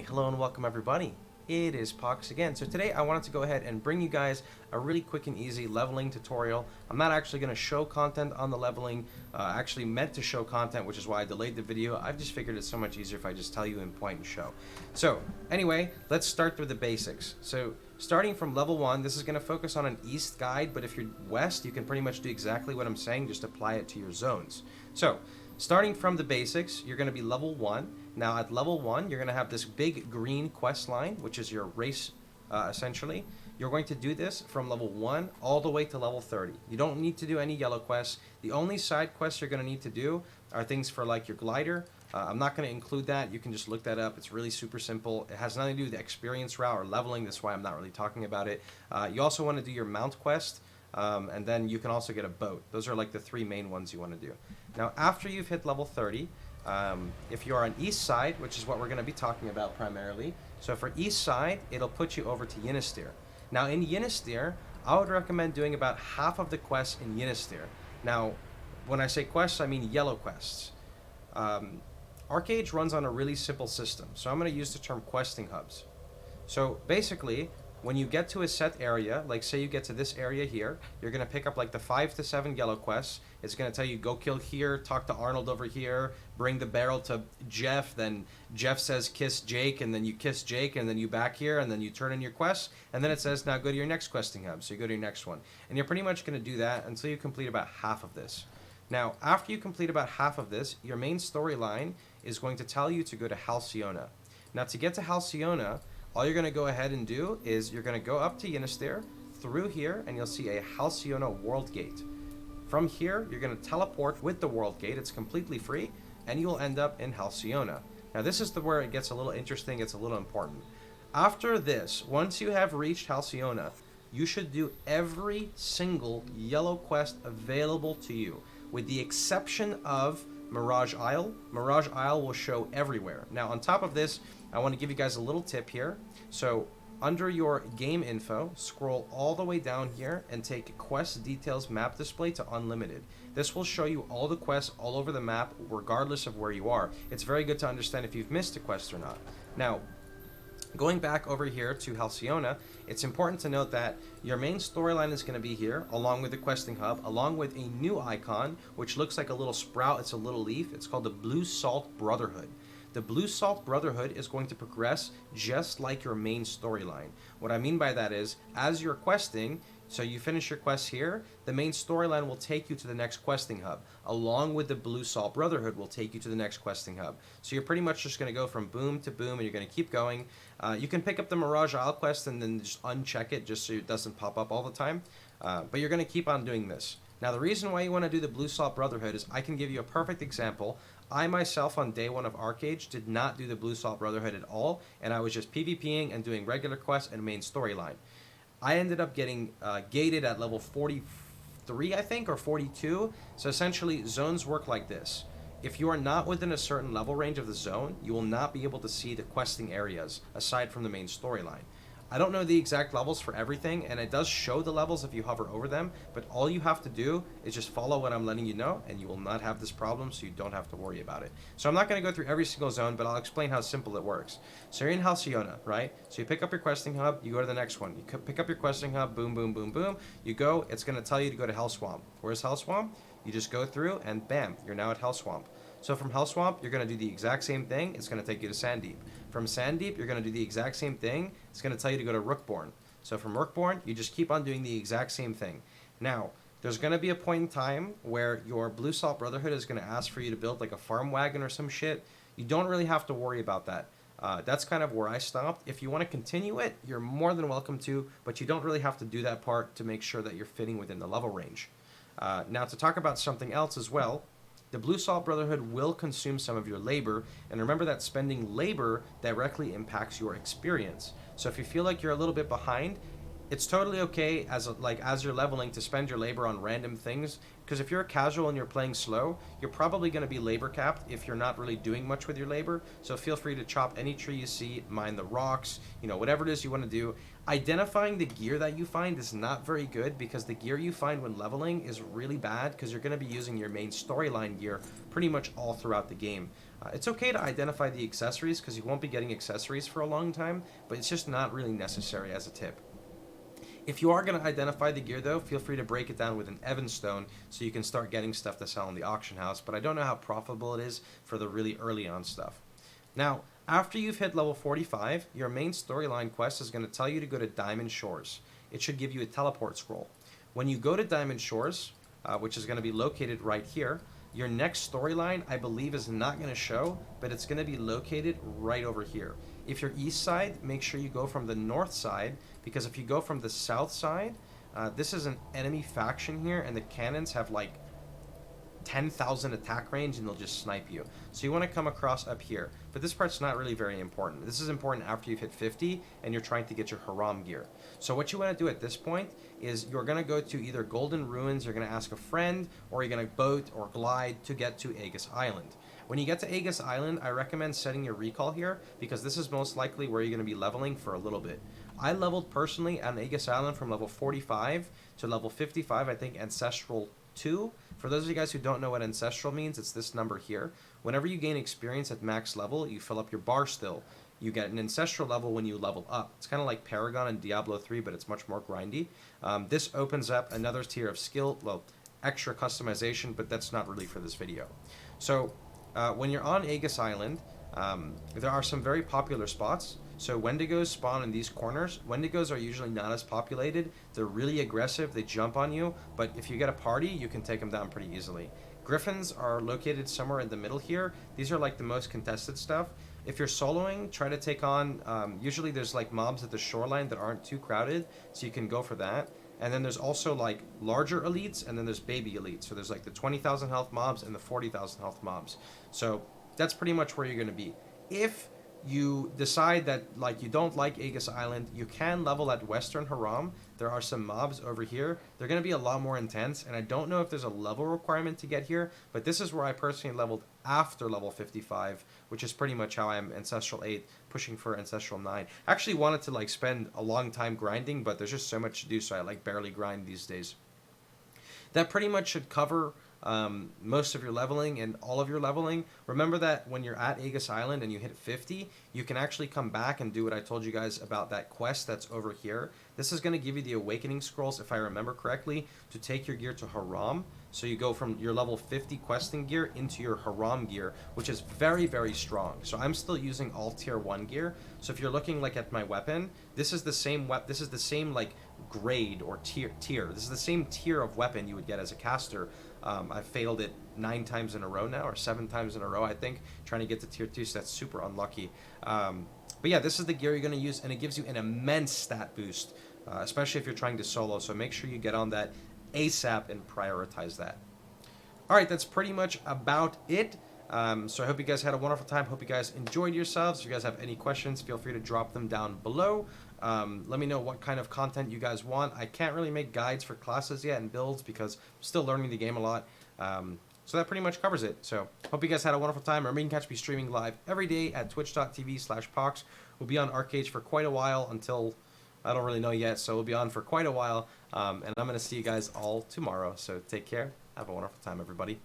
Hi, hello and welcome everybody. It is Pohx again. So today I wanted to go ahead and bring you guys a really quick and easy leveling tutorial. I'm not actually going to show content on the leveling. I actually meant to show content, which is why I delayed the video. I've just figured it's so much easier if I just tell you in point and show. So anyway, let's start with the basics. So starting from level 1, this is going to focus on an east guide, but if you're west, you can pretty much do exactly what I'm saying, just apply it to your zones. So starting from the basics, you're going to be level 1. Now at level 1, you're going to have this big green quest line, which is your race, essentially. You're going to do this from level 1 all the way to level 30. You don't need to do any yellow quests. The only side quests you're going to need to do are things for like your glider. I'm not going to include that. You can just look that up. It's really super simple. It has nothing to do with the experience route or leveling. That's why I'm not really talking about it. You also want to do your mount quest. And then you can also get a boat. Those are like the 3 main ones you want to do. Now after you've hit level 30, if you're on east side, which is what we're going to be talking about primarily, so for east side, it'll put you over to Yenistir. Now in Yenistir, I would recommend doing about half of the quests in Yenistir. Now, when I say quests, I mean yellow quests. Archeage runs on a really simple system, so I'm going to use the term questing hubs. So basically, when you get to a set area, like say you get to this area here, you're going to pick up like the 5 to 7 yellow quests. It's going to tell you go kill here, talk to Arnold over here, bring the barrel to Jeff, then Jeff says kiss Jake, and then you kiss Jake, and then you back here, and then you turn in your quest, and then it says now go to your next questing hub, so you go to your next one. And you're pretty much going to do that until you complete about half of this. Now, after you complete about half of this, your main storyline is going to tell you to go to Halcyona. Now to get to Halcyona, all you're going to go ahead and do is you're going to go up to Yenistir, through here, and you'll see a Halcyona World Gate. From here, you're going to teleport with the World Gate. It's completely free, and you'll end up in Halcyona. Now this is where it gets a little interesting, it's a little important. After this, once you have reached Halcyona, you should do every single yellow quest available to you, with the exception of Mirage Isle. Mirage Isle will show everywhere. Now on top of this, I want to give you guys a little tip here. So under your game info, scroll all the way down here and take quest details map display to unlimited. This will show you all the quests all over the map regardless of where you are. It's very good to understand if you've missed a quest or not. Now, going back over here to Halcyona, it's important to note that your main storyline is going to be here, along with the questing hub, along with a new icon, which looks like a little sprout. It's a little leaf. It's called the Blue Salt Brotherhood. The Blue Salt Brotherhood is going to progress just like your main storyline. What I mean by that is, as you're questing, so you finish your quest here, the main storyline will take you to the next questing hub, along with the Blue Salt Brotherhood will take you to the next questing hub. So you're pretty much just going to go from boom to boom, and you're going to keep going. You can pick up the Mirage Isle quest and then just uncheck it just so it doesn't pop up all the time. But you're going to keep on doing this. Now the reason why you want to do the Blue Salt Brotherhood is I can give you a perfect example. I myself on day 1 of Archeage did not do the Blue Salt Brotherhood at all, and I was just PvPing and doing regular quests and main storyline. I ended up getting gated at level 43, I think, or 42. So essentially, zones work like this. If you are not within a certain level range of the zone, you will not be able to see the questing areas, aside from the main storyline. I don't know the exact levels for everything, and it does show the levels if you hover over them, but all you have to do is just follow what I'm letting you know, and you will not have this problem, so you don't have to worry about it. So I'm not going to go through every single zone, but I'll explain how simple it works. So you're in Halcyona, right? So you pick up your questing hub, you go to the next one. You pick up your questing hub, boom, boom, boom, boom. You go, it's going to tell you to go to Hell Swamp. Where's Hell Swamp? You just go through, and bam, you're now at Hell Swamp. So from Hell Swamp, you're going to do the exact same thing. It's going to take you to Sandeep. From Sandeep, you're going to do the exact same thing. It's going to tell you to go to Rookborn. So from Rookborn, you just keep on doing the exact same thing. Now, there's going to be a point in time where your Blue Salt Brotherhood is going to ask for you to build like a farm wagon or some shit. You don't really have to worry about that. That's kind of where I stopped. If you want to continue it, you're more than welcome to, but you don't really have to do that part to make sure that you're fitting within the level range. Now, to talk about something else as well, the Blue Salt Brotherhood will consume some of your labor, and remember that spending labor directly impacts your experience. So if you feel like you're a little bit behind, it's totally okay as you're leveling to spend your labor on random things, because if you're a casual and you're playing slow, you're probably going to be labor capped if you're not really doing much with your labor. So feel free to chop any tree you see, mine the rocks, whatever it is you want to do. Identifying the gear that you find is not very good, because the gear you find when leveling is really bad, because you're going to be using your main storyline gear pretty much all throughout the game. It's okay to identify the accessories because you won't be getting accessories for a long time, but it's just not really necessary as a tip. If you are going to identify the gear though, feel free to break it down with an Evanstone so you can start getting stuff to sell in the auction house, but I don't know how profitable it is for the really early on stuff. Now, after you've hit level 45, your main storyline quest is going to tell you to go to Diamond Shores. It should give you a teleport scroll. When you go to Diamond Shores, which is going to be located right here, your next storyline, I believe, is not going to show, but it's going to be located right over here. If you're east side, make sure you go from the north side, because if you go from the south side, this is an enemy faction here, and the cannons have like 10,000 attack range, and they'll just snipe you. So you want to come across up here. But this part's not really very important. This is important after you've hit 50, and you're trying to get your Haram gear. So what you want to do at this point is you're going to go to either Golden Ruins, you're going to ask a friend, or you're going to boat or glide to get to Aegis Island. When you get to Aegis Island, I recommend setting your recall here, because this is most likely where you're going to be leveling for a little bit. I leveled personally on Aegis Island from level 45 to level 55, I think Ancestral 2. For those of you guys who don't know what Ancestral means, it's this number here. Whenever you gain experience at max level, you fill up your bar still. You get an Ancestral level when you level up. It's kind of like Paragon and Diablo 3, but it's much more grindy. This opens up another tier of skill, well, extra customization, but that's not really for this video. So when you're on Aegis Island, there are some very popular spots. So Wendigos spawn in these corners. Wendigos are usually not as populated. They're really aggressive. They jump on you. But if you get a party, you can take them down pretty easily. Griffins are located somewhere in the middle here. These are like the most contested stuff. If you're soloing, try to take on... usually there's like mobs at the shoreline that aren't too crowded, so you can go for that. And then there's also like larger elites, and then there's baby elites. So there's like the 20,000 health mobs and the 40,000 health mobs. So that's pretty much where you're going to be. If you decide that like you don't like Aegis Island, you can level at Western Haram. There are some mobs over here. They're going to be a lot more intense, and I don't know if there's a level requirement to get here, but this is where I personally leveled after level 55, which is pretty much how I'm Ancestral 8, pushing for Ancestral 9. I actually wanted to like spend a long time grinding, but there's just so much to do, so I like barely grind these days. That pretty much should cover most of your leveling and all of your leveling. Remember that when you're at Aegis Island and you hit 50, you can actually come back and do what I told you guys about that quest that's over here. This is going to give you the Awakening Scrolls, if I remember correctly, to take your gear to Haram. So you go from your level 50 questing gear into your Haram gear, which is very, very strong. So I'm still using all tier 1 gear. So if you're looking like at my weapon, this is the same like grade or tier. This is the same tier of weapon you would get as a caster. I've failed it 9 times in a row now, or 7 times in a row, I think, trying to get to tier 2, so that's super unlucky. But yeah, this is the gear you're going to use, and it gives you an immense stat boost, especially if you're trying to solo, so make sure you get on that ASAP and prioritize that. Alright, that's pretty much about it. So I hope you guys had a wonderful time. Hope you guys enjoyed yourselves. If you guys have any questions, feel free to drop them down below. Let me know what kind of content you guys want. I can't really make guides for classes yet and builds because I'm still learning the game a lot. So that pretty much covers it. So hope you guys had a wonderful time. Remember, you can catch me streaming live every day at twitch.tv/Pohx. We'll be on Archeage for quite a while until... I don't really know yet, so we'll be on for quite a while. And I'm going to see you guys all tomorrow. So take care. Have a wonderful time, everybody.